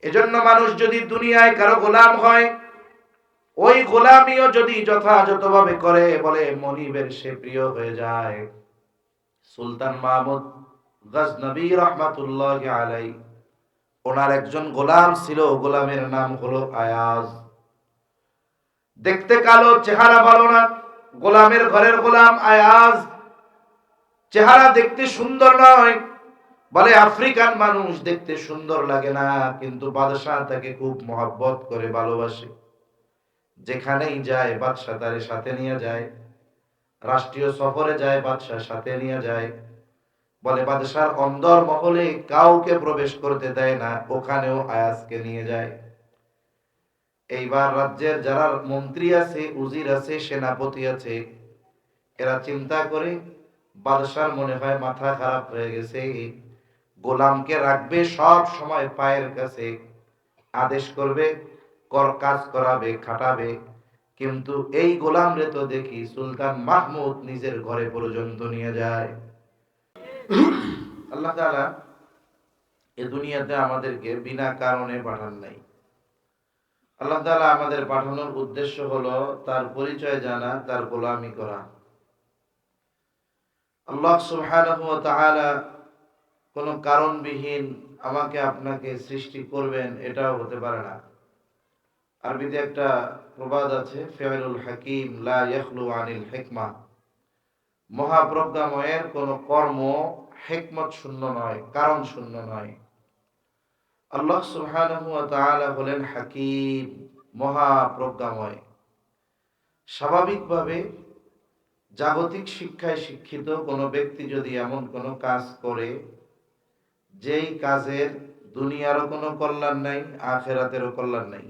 এজন্য মানুষ যদি দুনিয়ায় কারো গোলাম হয়, ওই গোলামিও যদি যথাযথভাবে করে, বলে মনিবের সে প্রিয় হয়ে যায়। সুলতান মাহমুদ গজনবী রহমাতুল্লাহি আলাইহি, ওনার একজন গোলাম ছিল, গোলামের নাম হলো আয়াজ। দেখতে কালো, চেহারা ভালো না। গোলামের ঘরের গোলাম আয়াজ, চেহারা দেখতে সুন্দর নয়। বলে আফ্রিকান মানুষ দেখতে সুন্দর লাগে না, কিন্তু বাদশাহ তাকে খুব মহব্বত করে, ভালোবাসে। যেখানেই যায় বাদশাহ তারে সাথে নিয়ে যায়, রাষ্ট্রীয় সফরে যায় বাদশাহ সাথে নিয়ে যায়। বলে বাদশার অন্দর মহলে কাউকে প্রবেশ করতে দেয় না, ওখানেও আয়াজকে নিয়ে যায়। এইবার রাজ্যের যারা মন্ত্রী আছে, উজির আছে, সেনাপতি আছে, এরা চিন্তা করে, বাদশার মনে হয় মাথা খারাপ হয়ে গেছে, গোলামকে রাখবে সব সময় পায়ের কাছে, আদেশ করবে, কাজ করাবে, খাটাবে। কিন্তু এই গোলাম রে তো দেখি সুলতান মাহমুদ নিজের ঘরে পর্যন্ত নিয়ে যায়। আল্লাহ তাআলা এই দুনিয়াতে আমাদেরকে বিনা কারণে পাঠান নাই। আল্লাহ তাআলা আমাদের পাঠানোর উদ্দেশ্য হলো তার পরিচয় জানা, তার গোলামি করা। আল্লাহ সুবহানাহু ওয়া তাআলা কোনো কারণবিহীন আমাকে আপনাকে সৃষ্টি করবেন, এটাও হতে পারে না। আরবিতে একটা প্রবাদ আছে, ফিআলুল হাকিম লা ইয়াখলু আনিল হিকমা। মহাপ্রজ্ঞাময়ের কোন কর্ম হিকমত শূন্য নয়, কারণ শূন্য নয়। আল্লাহ সুবহানাহু ওয়া তাআলা হলেন হাকিম, মহাপ্রজ্ঞাময়। স্বাভাবিকভাবে জাগতিক শিক্ষায় শিক্ষিত কোনো ব্যক্তি যদি এমন কোনো কাজ করে যেই কাজের দুনিয়ারও কোনো কল্যাণ নাই, আখিরাতেরও কল্যাণ নাই,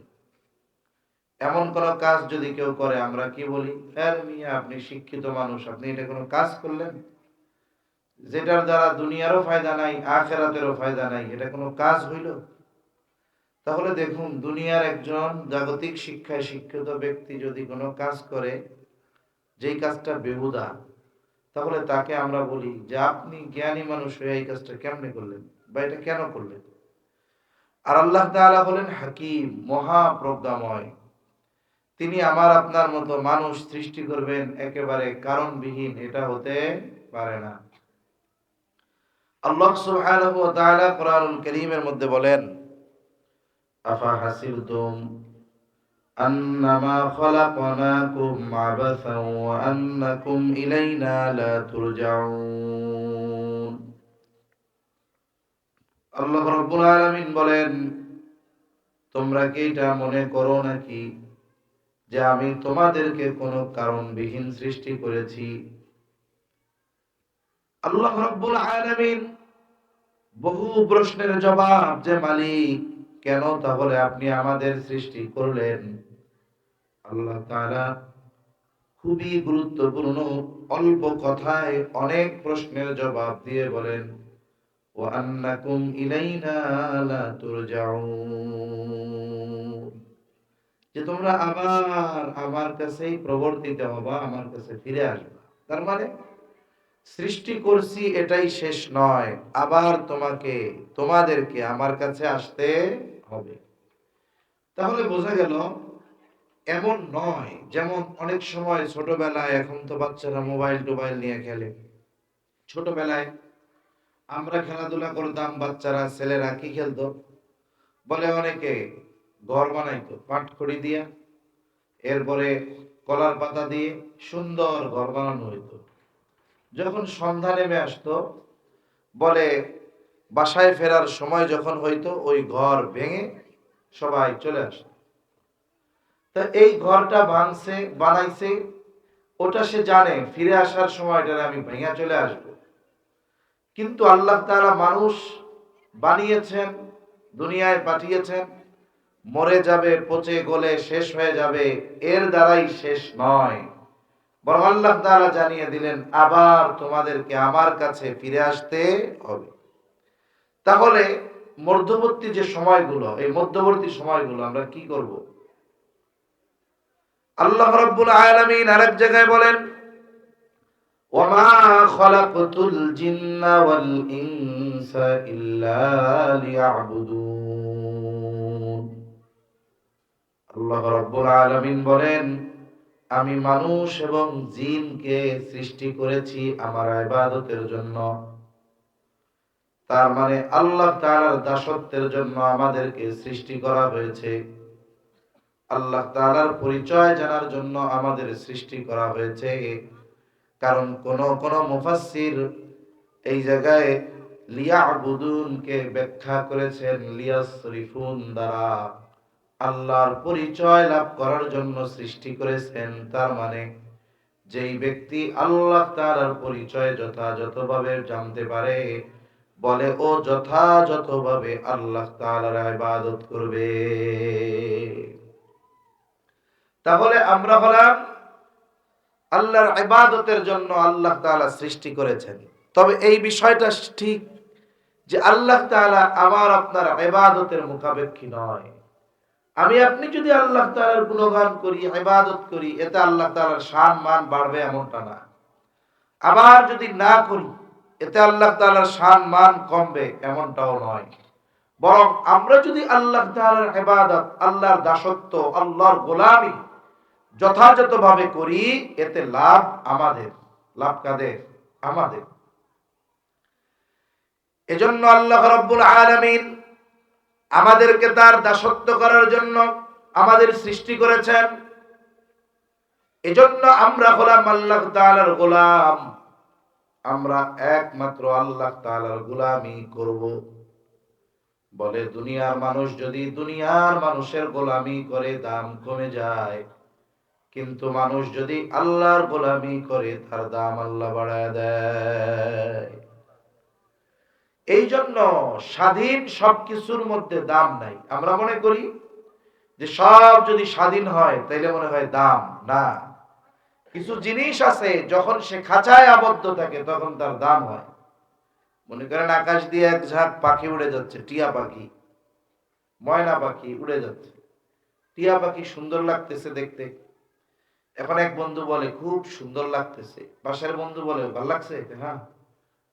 এমন কোন কাজ যদি কেউ করে, আমরা কি বলি? আরে মিয়া, আপনি শিক্ষিত মানুষ, আপনি এটা কোনো কাজ করলেন যেটার দ্বারা দুনিয়ারও ফায়দা নাই, আখিরাতেরও ফায়দা নাই, এটা কোনো কাজ হইল? তাহলে দেখুন, দুনিয়ার একজন জাগতিক শিক্ষায় শিক্ষিত ব্যক্তি যদি কোনো কাজ করে যেই কাজটা বেহুদা, তাহলে তাকে আমরা বলি যে আপনি জ্ঞানী মানুষ হয়ে এই কাজটা কেমনে করলেন, বা এটা কেন করলেন? আর আল্লাহ তাআলা হলেন হাকিম, মহাপ্রজ্ঞাময়। তিনি আমার আপনার মতো মানুষ সৃষ্টি করবেন একেবারে কারণবিহীন, এটা হতে পারে না। আল্লাহ সুবহানাহু ওয়া তাআলা কোরআনুল কারীমের মধ্যে বলেন, আফা হাসিবতুম আন্নামা খলাকনাকুম আবাসাও ওয়া আন্নাকুম ইলাইনা লা তুরজাউন। আল্লাহ রাব্বুল আলামিন বলেন, তোমরা কি এটা মনে করো নাকি যে আমি তোমাদেরকে কোনো কারণবিহীন সৃষ্টি করেছি? আল্লাহ রাব্বুল আলামিন বহু প্রশ্নের জবাব, যে মালিক, কেন তাহলে আপনি আমাদের সৃষ্টি করলেন? আল্লাহ তাআলা খুবই গুরুত্বপূর্ণ, অল্প কথায় অনেক প্রশ্নের জবাব দিয়ে বলেন, ওয়া আন্নাকুম ইলাইনা লা তুরজাউন, যে তোমরা আবার আমার কাছেই প্রবর্তিত হবা, আমার কাছে ফিরে আসবা। তার মানে সৃষ্টি করছি এটাই শেষ নয়, আবার তোমাদেরকে আমার কাছে আসতে হবে। তাহলে বোঝা গেল, এমন নয় যেমন অনেক সময় ছোটবেলায়, এখন তো বাচ্চারা মোবাইল টোবাইল নিয়ে খেলে, ছোটবেলায় আমরা খেলাধুলা করতাম, বাচ্চারা ছেলেরা কি খেলতো? বলে অনেকে ঘর বানাইতো পাটখড়ি দিয়া, এরপরে কলার পাতা দিয়ে সুন্দর ঘর বানানো হইতো। যখন সন্ধ্যা নেমে আসতো, বলে বাসায় ফেরার সময় যখন হইতো, ওই ঘর ভেঙে সবাই চলে আসতো। তা এই ঘরটা বানাইছে, ওটা সে জানে ফিরে আসার সময়টা আমি ভেঙে চলে আসব। কিন্তু আল্লাহ তাআলা মানুষ বানিয়েছেন, দুনিয়ায় পাঠিয়েছেন, মরে যাবে, পচে গলে শেষ হয়ে যাবে, এর দ্বারাই শেষ নয়, বরং আল্লাহ তাআলা জানিয়ে দিলেন আবার তোমাদেরকে আমার কাছে ফিরে আসতে হবে। তাহলে মধ্যবর্তী যে সময়গুলো, এই মধ্যবর্তী সময়গুলো আমরা কি করব? আল্লাহ রাব্বুল আলামিন আরেক জায়গায় বলেন, ওয়ামা খালাকতুল জিন্না ওয়াল ইনসা ইল্লা লিয়াবুদুন। আল্লাহ রাব্বুল আলামিন বলেন, আমি মানুষ এবং জিনকে সৃষ্টি করেছি আমার ইবাদতের জন্য। তার মানে আল্লাহ তাআলার দাসত্বের জন্য আমাদেরকে সৃষ্টি করা হয়েছে। আল্লাহ তাআলার পরিচয় জানার জন্য আমাদের সৃষ্টি করা হয়েছে। কারণ কোন মুফাসসির এই জায়গায় লিয়াবুদুন কে ব্যাখ্যা করেছেন লিয়াসরিফুন দ্বারা, আল্লাহর পরিচয় লাভ করার জন্য সৃষ্টি করেছেন। তার মানে যেই ব্যক্তি আল্লাহ তাআলার পরিচয় যথাযথভাবে জানতে পারে, বলে ও যথাযথভাবে আল্লাহ তাআলার ইবাদত করবে। তাহলে আমরা হলাম আল্লাহর ইবাদতের জন্য আল্লাহ তাআলা সৃষ্টি করেছেন। তবে এই বিষয়টা ঠিক যে আল্লাহ তাআলা আমার আপনার ইবাদতের মুখাপেক্ষী নয়। আমি আপনি যদি আল্লাহ তাআলার গুণগান করি, ইবাদত করি, এতে আল্লাহ তাআলার শান মান বাড়বে এমনটা না। আবার যদি না করি, এতে আল্লাহ তাআলার শান মান কমবে এমনটাও নয়। বরং আমরা যদি আল্লাহ তাআলার ইবাদত, আল্লাহর দাসত্ব, আল্লাহর গোলামি যথাযথভাবে করি, এতে লাভ আমাদের। লাভ কাদের? আমাদের। এজন্য আল্লাহ রাব্বুল আলামিন আমাদেরকে তার দাসত্ব করার জন্য আমাদের সৃষ্টি করেছেন। এজন্য আমরা হলাম আল্লাহ তাআলার গোলাম। আমরা একমাত্র আল্লাহ তাআলার গোলামি করব। বলে দুনিয়ার মানুষ যদি দুনিয়ার মানুষের গোলামি করে দাম কমে যায়, কিন্তু মানুষ যদি আল্লাহর গোলামি করে তার দাম আল্লাহ বাড়ায় দেয়। এই জন্য স্বাধীন সবকিছুর মধ্যে দাম নাই। আমরা মনে করি যে সব যদি স্বাধীন হয় তাইলে মনে হয় দাম না। কিছু জিনিস আছে যখন সে খাঁচায় আবদ্ধ থাকে তখন তার দাম হয়। মনে করেন আকাশ দিয়ে এক ঝাঁক পাখি উড়ে যাচ্ছে, টিয়া পাখি, ময়না পাখি উড়ে যাচ্ছে। টিয়া পাখি সুন্দর লাগতেছে দেখতে। এখন এক বন্ধু বলে খুব সুন্দর লাগতেছে, পাশের বন্ধু বলে ভালো লাগছে, হ্যাঁ,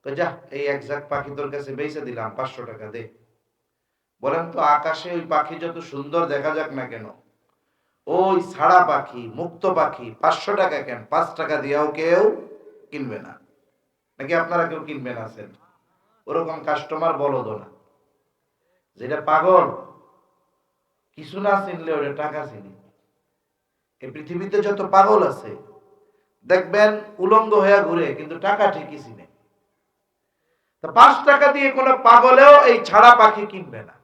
তো যা এই এক ঝাঁক পাখি তোর কাছে বেচে দিলাম, 500 টাকা দে। বলেন তো আকাশে ওই পাখি যত সুন্দর দেখা যাক না কেন, ওই ছাড়া পাখি, মুক্ত পাখি 500 টাকা কেন, 5 টাকা দিয়েও কেউ কিনবে না। নাকি আপনারা কেউ কিনবেন আছেন? ওরকম কাস্টমার বলদ না। যেটা পাগল, কিছু না চিনলে ওটা টাকা চিনি। এই পৃথিবীতে যত পাগল আছে দেখবেন উলঙ্গ হয়ে ঘুরে, কিন্তু টাকা ঠিকই চিনে। তো 5 টাকা দিয়ে কোনো পাগলেও এই ছাড়া পাখি কিনবে না।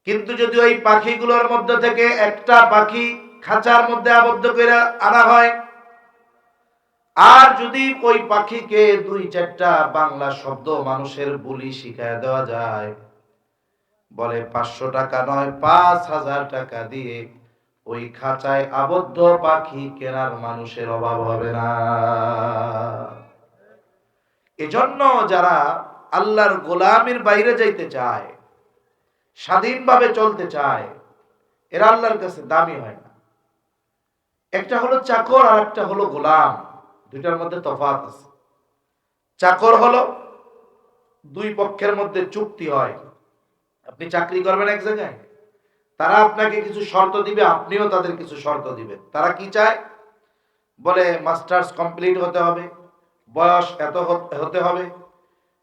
কিন্তু যদি ওই পাখিগুলোর মধ্যে থেকে একটা পাখি খাঁচার মধ্যে আবদ্ধ করে আনা হয়, আর যদি ওই পাখিকে 2-4টা বাংলা শব্দ মানুষের বুলি শিখায় দেওয়া যায়, বলে 500 টাকা নয় 5000 টাকা দিয়ে ওই খাঁচায় আবদ্ধ পাখি কেনার মানুষের অভাব হবে না। এজন্য যারা আল্লাহর গোলামির বাইরে যাইতে চায়, স্বাধীনভাবে চলতে চায়, এরা আল্লাহর কাছে দামি হয় না। একটা হলো চাকর আর একটা হলো গোলাম, দুইটার মধ্যে তফাৎ আছে। চাকর হলো দুই পক্ষের মধ্যে চুক্তি হয়। আপনি চাকরি করবেন এক জায়গায়, তারা আপনাকে কিছু শর্ত দিবে, আপনিও তাদের কিছু শর্ত দিবেন। তারা কি চায়? বলে মাস্টার্স কমপ্লিট হতে হবে, বয়স এত হতে হবে।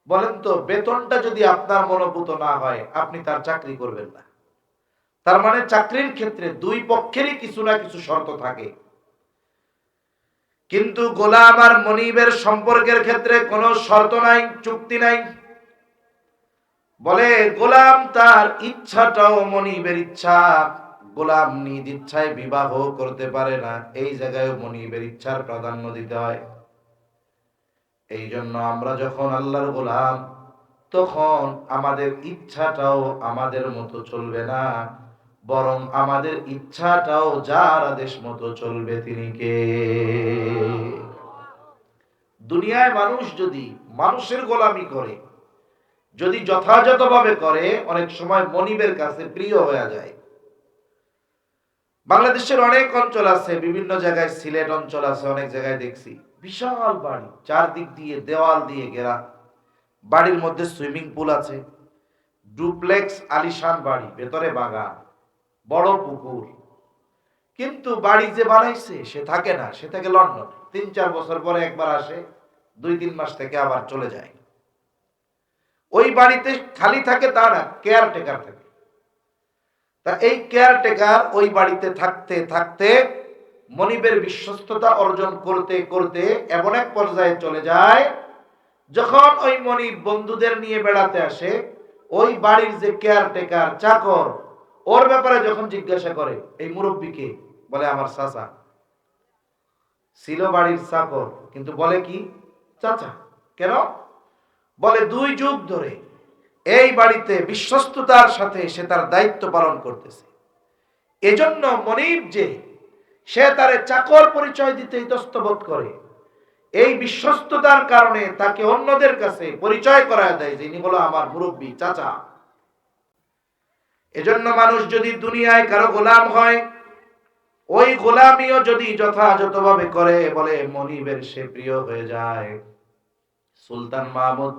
বলেন তো বেতনটা যদি আপনার মনোভূত না হয়, আপনি তার চাকরি করবেন না। তার মানে চাকরির ক্ষেত্রে দুই পক্ষেরই কিছু না কিছু শর্ত থাকে। কিন্তু গোলাম আর মনিবের সম্পর্কের ক্ষেত্রে কোনো শর্ত নাই, চুক্তি নাই। বলে গোলাম তার ইচ্ছাটাও মনিবের ইচ্ছা, গোলাম নিজ ইচ্ছায় বিবাহ করতে পারে না। এই জায়গায় মনিবের ইচ্ছার প্রাধান্য দিতে হয়। এই জন্য আমরা যখন আল্লাহর গোলাম, তখন আমাদের ইচ্ছাটাও আমাদের মতো চলবে না, বরং আমাদের ইচ্ছাটাও যার আদেশ মতো চলবে তিনি কে? দুনিয়ায় মানুষ যদি মানুষের গোলামি করে, যদি যথাযথভাবে করে, অনেক সময় মনিবের কাছে প্রিয় হয়ে যায়। বাংলাদেশের অনেক অঞ্চল আছে, বিভিন্ন জায়গায়, সিলেট অঞ্চল আছে, অনেক জায়গায় দেখছি বিশাল বাড়ি, চারদিক দিয়ে দেওয়াল দিয়ে ঘেরা, বাড়ির মধ্যে সুইমিং পুল আছে, ডুপ্লেক্স আলিশান বাড়ি, ভেতরে বাগান। বড় পুকুর, কিন্তু বাড়ি যে বানাইছে সে থাকে না, সে থাকে লন্ডন। 3-4 বছর পরে একবার আসে, 2-3 মাস থেকে আবার চলে যায়। ওই বাড়িতে খালি থাকে তা না, কেয়ারটেকার থাকে। তা এই কেয়ারটেকার ওই বাড়িতে থাকতে থাকতে মনিবের বিশ্বস্ততা অর্জন করতে করতে এমন এক পর্যায়ে চলে যায়, যখন ওই মনিব বন্ধুদের নিয়ে বেড়াতে আসে, ওই বাড়ির যে কেয়ারটেকার চাকর ওর ব্যাপারে যখন জিজ্ঞাসা করে, এই মুরব্বীকে, বলে আমার চাচা। ছিল বাড়ির চাকর, কিন্তু বলে কি চাচা। কেন? বলে 2 যুগ ধরে এই বাড়িতে বিশ্বস্ততার সাথে সে তার দায়িত্ব পালন করতেছে। এজন্য মনিব যে সে তারে চাকর পরিচয় দিতে ইতস্তত করে, এই বিশ্বস্ততার কারণে তাকে অন্যদের কাছে পরিচয় করায় দেয় যে ইনি হলো আমার মুরব্বী চাচা। এজন্য মানুষ যদি দুনিয়ায় কারো গোলাম হয়, ওই গোলামিও যদি যথাযথভাবে করে, বলে মনিবের সে প্রিয় হয়ে যায়। সুলতান মাহমুদ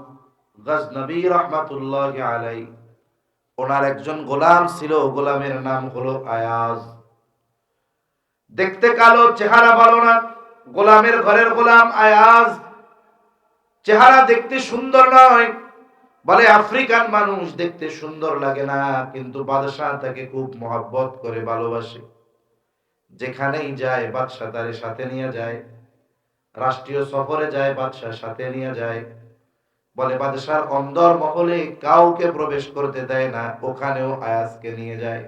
গজনবী রহমাতুল্লাহি আলাইহি, ওনার একজন গোলাম ছিল, গোলামের নাম হলো আয়াজ। দেখতে কালো, চেহারা ভালো না। গোলামের ঘরের গোলাম আয়াজ, চেহারা দেখতে সুন্দর নয়। বলে আফ্রিকান মানুষ দেখতে সুন্দর লাগে না, কিন্তু বাদশাহ তাকে খুব মহব্বত করে, ভালোবাসে। যেখানেই যায় বাদশাহ তারে সাথে নিয়ে যায়, রাষ্ট্রীয় সফরে যায় বাদশাহ সাথে নিয়ে যায়। বলে বাদশার অন্দর মহলে কাউকে প্রবেশ করতে দেয় না, ওখানেও আয়াজকে নিয়ে যায়।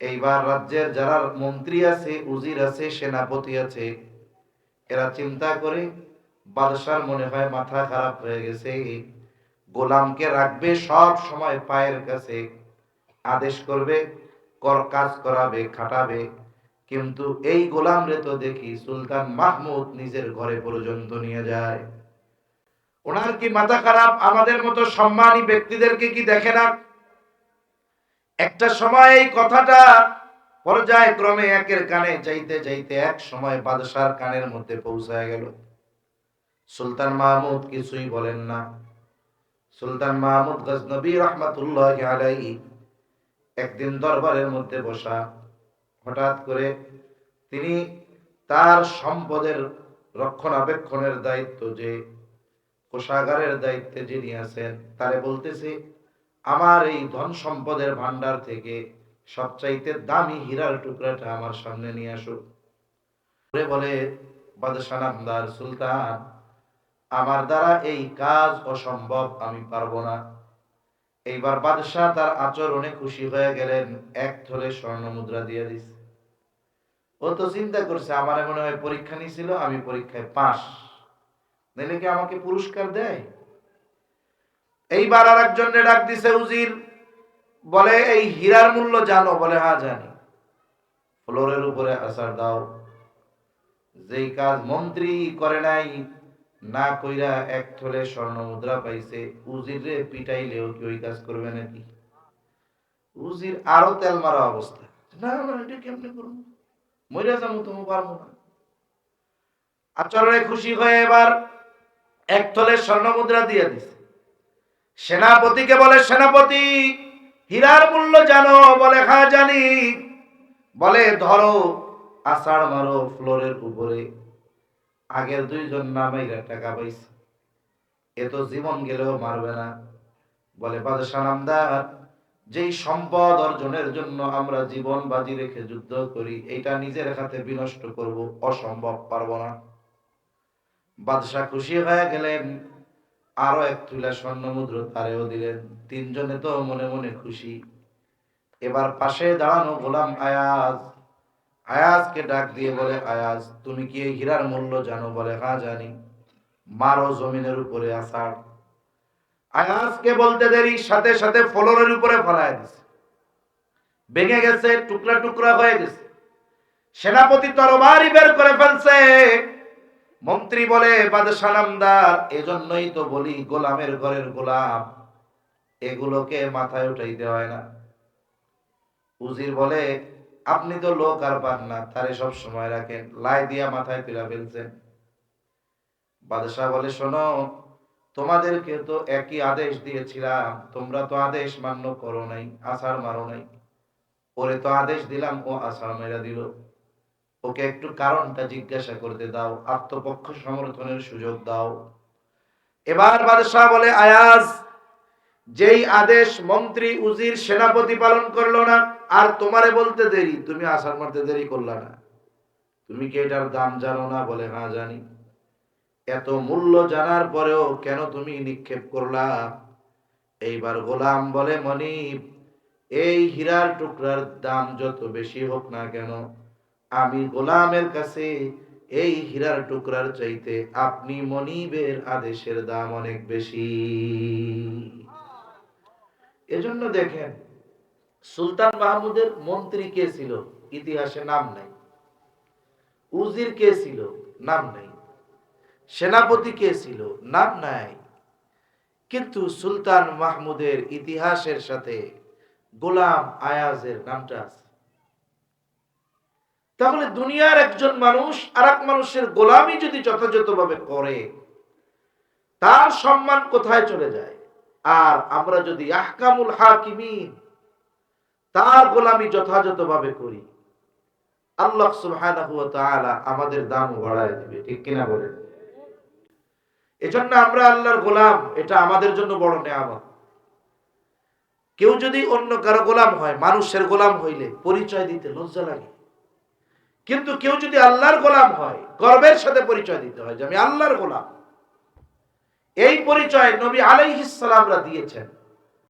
এইবার রাজ্যের যারা মন্ত্রী আছে, উজির আছে, সেনাপতি আছে, এরা চিন্তা করে, বাদশার মনে হয় মাথা খারাপ হয়ে গেছে, গোলামকে রাখবে সব সময় পায়ের কাছে, আদেশ করবে, কাজ করাবে, খাটাবে, কিন্তু এই গোলাম রে তো দেখি সুলতান মাহমুদ নিজের ঘরে পর্যন্ত নিয়ে যায়। ওনার কি মাথা খারাপ? আমাদের মতো সম্মানী ব্যক্তিদেরকে কি দেখে না? একটা সময় এই কথাটা পর্যায়ক্রমে একের কানে যাইতে যাইতে এক সময় বাদশার কানের মধ্যে পৌঁছায় গেল। সুলতান মাহমুদ কিছুই বলেন না। সুলতান মাহমুদ গজনবী রহমাতুল্লাহি আলাইহি একদিন দরবারের মধ্যে বসা, হঠাৎ করে তিনি তার সম্পদের রক্ষণাবেক্ষণের দায়িত্ব, যে কোষাগারের দায়িত্বে যিনি আছেন, তারে বলতেছে, আমার এই ধন সম্পদের ভান্ডার থেকে সবচাইতে দামি হীরার টুকরাটা আমার সামনে নিয়ে আসো। বলে বাদশাহ নামদার সুলতান, আমার দ্বারা এই কাজ অসম্ভব, আমি পারবো না। এইবার বাদশাহ তার আচরণে খুশি হয়ে গেলেন, 1 থলে স্বর্ণ মুদ্রা দিয়ে দিছে। ও তো চিন্তা করছে, আমার মনে হয় পরীক্ষা নিছিল, আমি পরীক্ষায় পাস, নাহলে কি আমাকে পুরস্কার দেয়? এইবার আর একজনে ডাক দিছে উজির, বলে এই হীরার মূল্য জানো? বলে হ্যাঁ জানি। ফ্লোরের উপরে আসার দাও। যেই কাজ মন্ত্রী করে নাই, না কইরা 1 থলে স্বর্ণ মুদ্রা পাইছে, উজিরে পিটাইলেও কি ওই কাজ করবে নাকি? উজির আরো তেল মারা অবস্থা, না না এটা কেমনে করবো, মইরা যাবো, তুমি পারবো না। আচরণে খুশি হয়ে এবার 1 থলে স্বর্ণ মুদ্রা দিয়ে দিছে। সেনাপতিকে বলে, সেনাপতি হীরার মূল্য জানো? বলে হ্যাঁ জানি। বলে ধরো, আষাঢ় মারো ফ্লোরের উপরে। আগের 2 জন নামাইরা টাকা পাইছে, এ তো জীবন গেলেও মারবে না। বলে বাদশাহ নামদার, যেই সম্পদ অর্জনের জন্য আমরা জীবন বাজি রেখে যুদ্ধ করি, এটা নিজের হাতে বিনষ্ট করব, অসম্ভব, পারবো না। বাদশাহ খুশি হয়ে গেলেন, আরো 1 তুলা স্বর্ণ মুদ্রা তারেও দিলেন। 3 জনে তো মনে মনে খুশি। এবার পাশে দাঁড়ানো গোলাম আয়াজ, আয়াজকে ডাক দিয়ে বলে, আয়াজ তুমি কি এই হীরার মূল্য জানো? বলে হ্যাঁ জানি। মারো জমিনের উপরে আছাড়। আয়াজকে বলতে দেরি, সাথে সাথে ফ্লোরের উপরে ফলায় দিছে, ভেঙে গেছে, টুকরা টুকরা হয়ে গেছে। সেনাপতি তরবারি বের করে ফেলছে। মন্ত্রী বলে, বাদশাহ নামদার, এজন্যই তো বলি গোলামের ঘরের গোলাম, এগুলোকে মাথায় উঠাইতে হয় না। উজির বলে, আপনি তো লোক আর পান না, তারে সব সময় রাখেন, লাই দিয়া মাথায় তুলে ফেলছেন। বাদশাহ বলে, শোনো, তোমাদেরকে তো একই আদেশ দিয়েছিলাম, তোমরা তো আদেশ মান্য করো নাই, আছাড় মারো নাই। ওরে তো আদেশ দিলাম, ও আছাড় মেরা দিল। ওকে একটু কারণটা জিজ্ঞাসা করতে দাও, আত্মপক্ষ সমর্থনের সুযোগ দাও। এবার বাদশাহ বলে, আয়াজ, যেই আদেশ মন্ত্রী উজির সেনাপতি পালন করলো না, আর তোমারে বলতে দেরি, তুমি আছাড় মারতে দেরি করলা না, তুমি কি এটার দাম জানো না? বলে, হ্যাঁ জানি। এত মূল্য জানার পরেও কেন তুমি নিক্ষেপ করলা? এইবার গোলাম বলে, মনিব, এই হীরার টুকরার দাম যত বেশি হোক না কেন, আমি গোলামের কাছে এই হীরার টুকরার চাইতে আপনি মনিবের আদেশের দাম অনেক বেশি। এজন্য দেখেন, সুলতান মাহমুদের মন্ত্রী কে ছিল ইতিহাসে নাম নাই, উজির কে ছিল নাম নাই, সেনাপতি কে ছিল নাম নাই, কিন্তু সুলতান মাহমুদের ইতিহাসের সাথে গোলাম আয়াজের নামটা আছে। তাহলে দুনিয়ার একজন মানুষ আর এক মানুষের গোলামি যদি যথাযথভাবে করে, তার সম্মান কোথায় চলে যায়? আর আমরা যদি আহকামুল হাকিমিন, তার গোলামি যথাযথভাবে করি, আল্লাহ সুবহানাহু ওয়া তাআলা আমাদের দাম বাড়ায় দিবে। ঠিক কিনা বলেন? এজন্য আমরা আল্লাহর গোলাম, এটা আমাদের জন্য বড় নেয়ামত। কেউ যদি অন্য কারো গোলাম হয়, মানুষের গোলাম হইলে পরিচয় দিতে লজ্জা লাগে, কিন্তু কেউ যদি আল্লাহর গোলাম হয়, গর্বের সাথে পরিচয় দিতে হয় যে আমি আল্লাহর গোলাম। এই পরিচয় নবী আলাইহিস সালামরা দিয়েছেন।